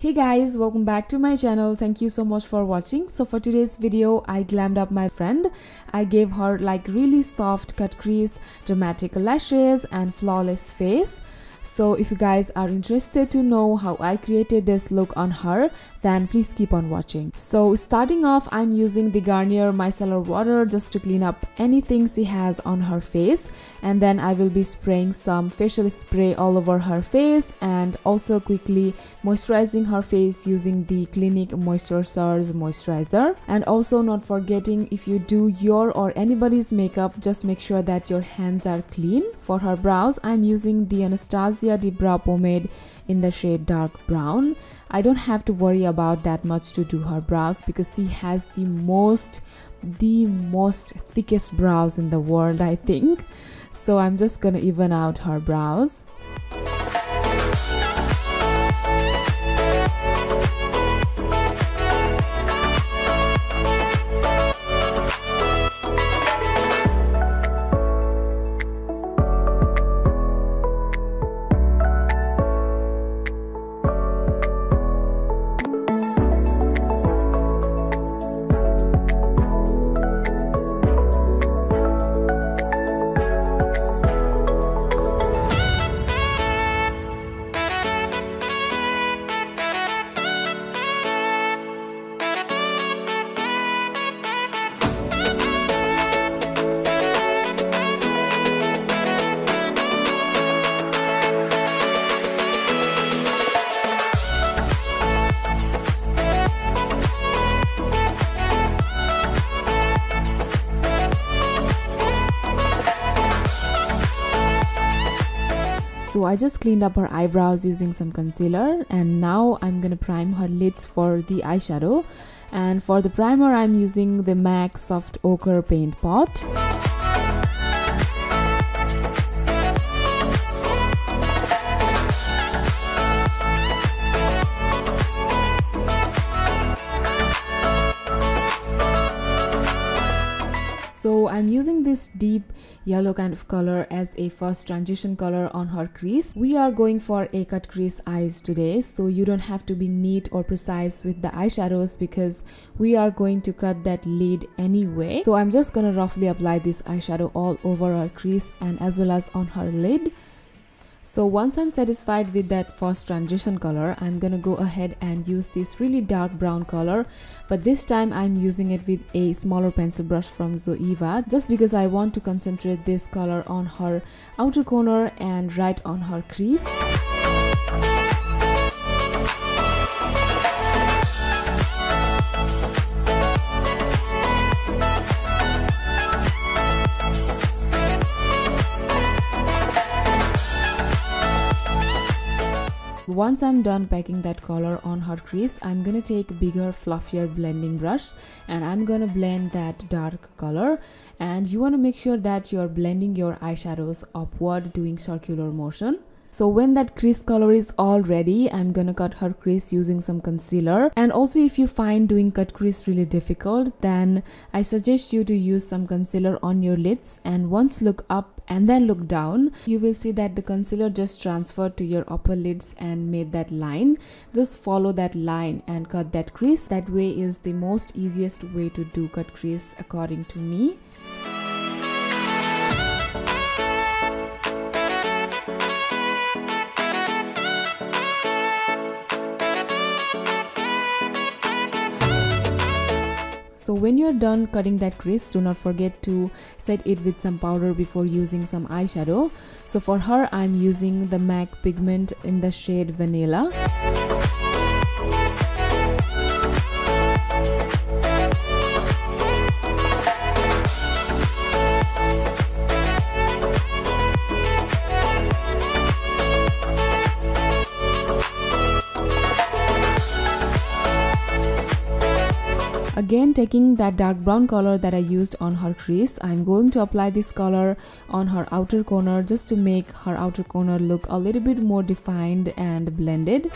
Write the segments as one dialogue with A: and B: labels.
A: Hey guys, welcome back to my channel. Thank you so much for watching. So for today's video, I glammed up my friend. I gave her like really soft cut crease, dramatic lashes and flawless face. So if you guys are interested to know how I created this look on her, then please keep on watching. So starting off, I'm using the Garnier Micellar Water just to clean up anything she has on her face, and then I will be spraying some facial spray all over her face and also quickly moisturizing her face using the Clinique Moisture Surge moisturizer. And also not forgetting, if you do your or anybody's makeup, just make sure that your hands are clean. For her brows, I'm using the Anastasia Deep Brow Pomade in the shade Dark Brown. I don't have to worry about that much to do her brows because she has the most thickest brows in the world, I think. So I'm just gonna even out her brows. So I just cleaned up her eyebrows using some concealer, and now I'm gonna prime her lids for the eyeshadow. And for the primer, I'm using the MAC Soft Ochre Paint Pot. So I'm using this deep yellow kind of color as a first transition color on her crease. We are going for a cut crease eyes today, so you don't have to be neat or precise with the eyeshadows because we are going to cut that lid anyway. So I'm just gonna roughly apply this eyeshadow all over her crease and as well as on her lid. So once I'm satisfied with that first transition color, I'm gonna go ahead and use this really dark brown color, but this time I'm using it with a smaller pencil brush from Zoeva, just because I want to concentrate this color on her outer corner and right on her crease. Once I'm done packing that color on her crease, I'm gonna take a bigger, fluffier blending brush and I'm gonna blend that dark color. And you wanna make sure that you're blending your eyeshadows upward, doing circular motion. So when that crease color is all ready, I'm gonna cut her crease using some concealer. And also, if you find doing cut crease really difficult, then I suggest you to use some concealer on your lids, and once look up and then look down, you will see that the concealer just transferred to your upper lids and made that line. Just follow that line and cut that crease. That way is the most easiest way to do cut crease according to me. So when you're done cutting that crease, do not forget to set it with some powder before using some eyeshadow. So for her, I'm using the MAC pigment in the shade Vanilla. Again, taking that dark brown color that I used on her crease, I'm going to apply this color on her outer corner just to make her outer corner look a little bit more defined and blended.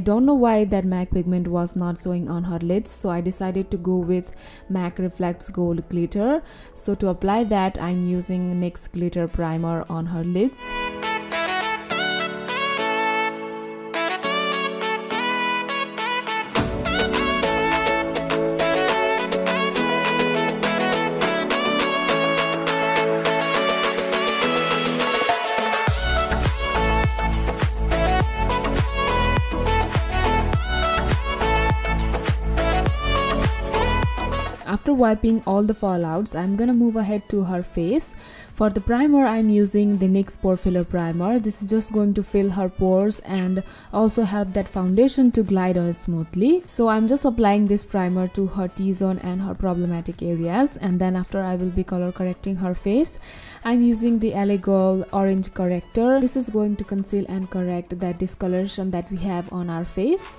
A: don't know why that MAC pigment was not showing on her lids, so I decided to go with MAC Reflects Gold Glitter. So to apply that, I'm using NYX Glitter Primer on her lids. After wiping all the fallouts, I'm gonna move ahead to her face. For the primer, I'm using the NYX Pore Filler Primer. This is just going to fill her pores and also help that foundation to glide on smoothly. So I'm just applying this primer to her T-zone and her problematic areas, and then after I will be color correcting her face. I'm using the LA Girl Orange Corrector. This is going to conceal and correct that discoloration that we have on our face.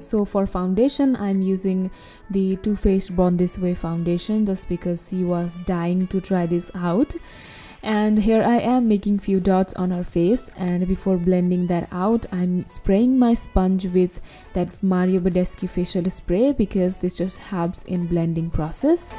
A: So for foundation, I'm using the Too Faced Born This Way foundation just because she was dying to try this out. And here I am making few dots on her face, and before blending that out, I'm spraying my sponge with that Mario Badescu facial spray because this just helps in blending process.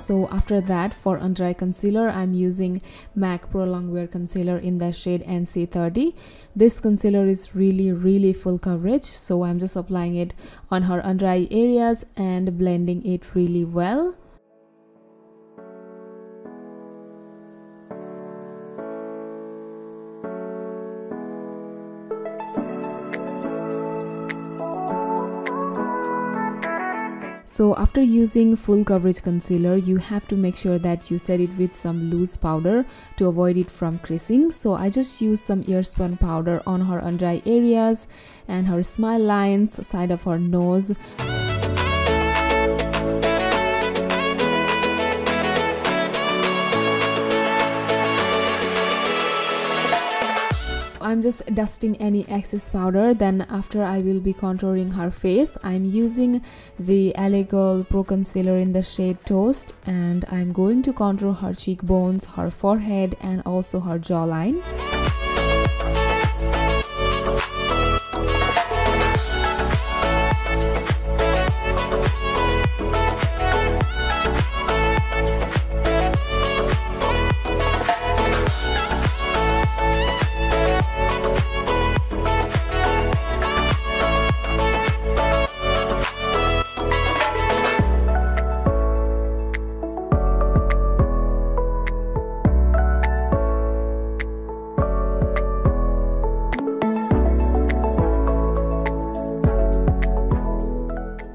A: So after that, for under eye concealer, I'm using MAC Pro Longwear Concealer in the shade NC30. This concealer is really full coverage, so I'm just applying it on her under eye areas and blending it really well. So after using full coverage concealer, you have to make sure that you set it with some loose powder to avoid it from creasing. So I just used some earspun powder on her under eye areas and her smile lines, side of her nose. I'm just dusting any excess powder. Then after, I will be contouring her face. I'm using the LA Girl Pro Concealer in the shade Toast, and I'm going to contour her cheekbones, her forehead, and also her jawline.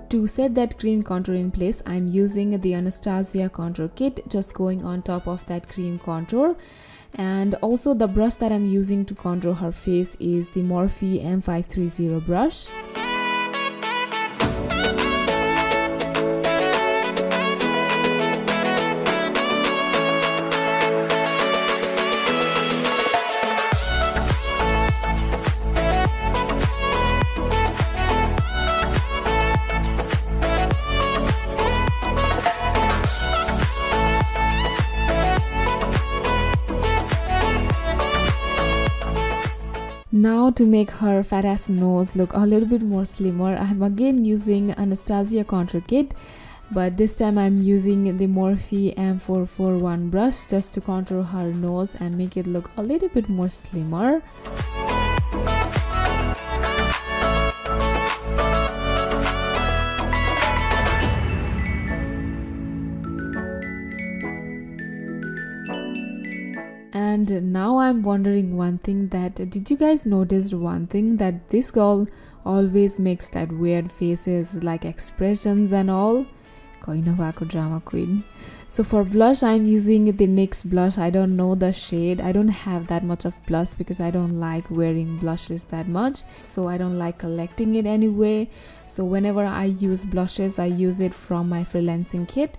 A: To set that cream contour in place, I'm using the Anastasia contour kit, just going on top of that cream contour. And also the brush that I'm using to contour her face is the Morphe M530 brush. Now to make her fat ass nose look a little bit more slimmer, I'm again using Anastasia contour kit, but this time I'm using the Morphe M441 brush just to contour her nose and make it look a little bit more slimmer. And now I'm wondering one thing, that did you guys notice one thing, that this girl always makes that weird faces, like expressions and all? Koina bhako drama queen. So for blush, I'm using the NYX blush. I don't know the shade. I don't have that much of blush because I don't like wearing blushes that much. So I don't like collecting it anyway. So whenever I use blushes, I use it from my freelancing kit.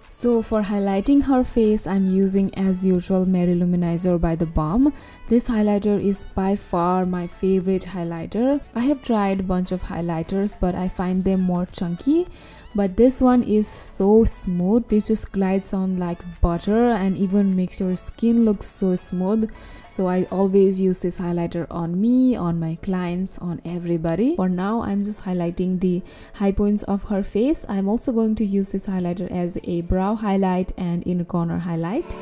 A: So for highlighting her face, I'm using as usual Mary Luminizer by The Balm. This highlighter is by far my favorite highlighter. I have tried a bunch of highlighters, but I find them more chunky. But this one is so smooth. This just glides on like butter and even makes your skin look so smooth. So I always use this highlighter on me, on my clients, on everybody. For now, I'm just highlighting the high points of her face. I'm also going to use this highlighter as a brow highlight and inner corner highlight.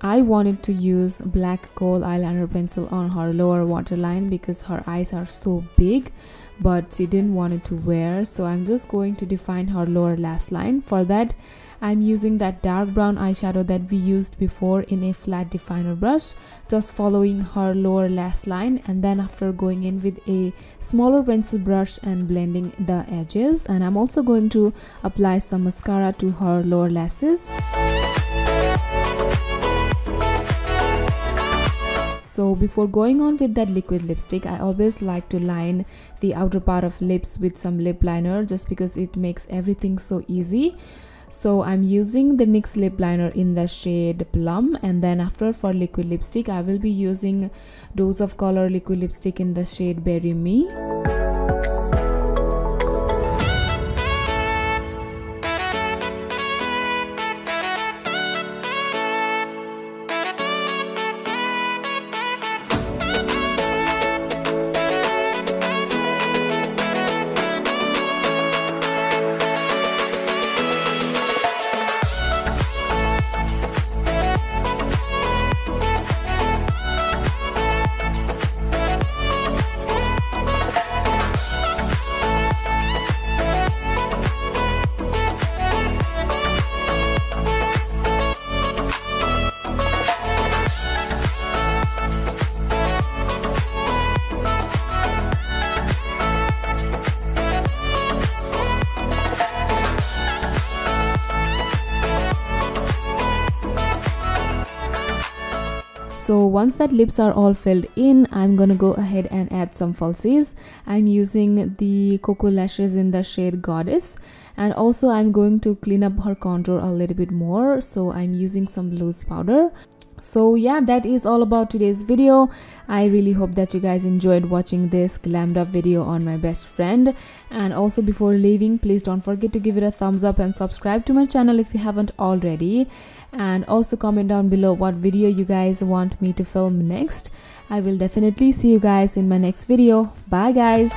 A: I wanted to use black kohl eyeliner pencil on her lower waterline because her eyes are so big, but she didn't want it to wear, so I'm just going to define her lower lash line. For that, I'm using that dark brown eyeshadow that we used before in a flat definer brush, just following her lower lash line, and then after going in with a smaller pencil brush and blending the edges. And I'm also going to apply some mascara to her lower lashes. So before going on with that liquid lipstick, I always like to line the outer part of lips with some lip liner just because it makes everything so easy. So I'm using the NYX lip liner in the shade Plum, and then after for liquid lipstick, I will be using Dose of Color liquid lipstick in the shade Berry Me. So once that lips are all filled in, I'm gonna go ahead and add some falsies. I'm using the Cocoa Lashes in the shade Goddess, and also I'm going to clean up her contour a little bit more, so I'm using some loose powder. So yeah, that is all about today's video. I really hope that you guys enjoyed watching this glammed up video on my best friend. And also before leaving, please don't forget to give it a thumbs up and subscribe to my channel if you haven't already. And also comment down below what video you guys want me to film next. I will definitely see you guys in my next video. Bye guys.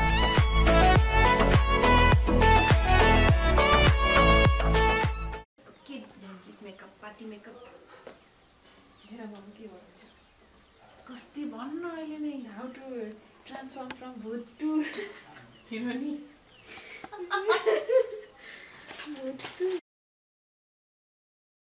A: How to transform from wood to Hironi. Wood to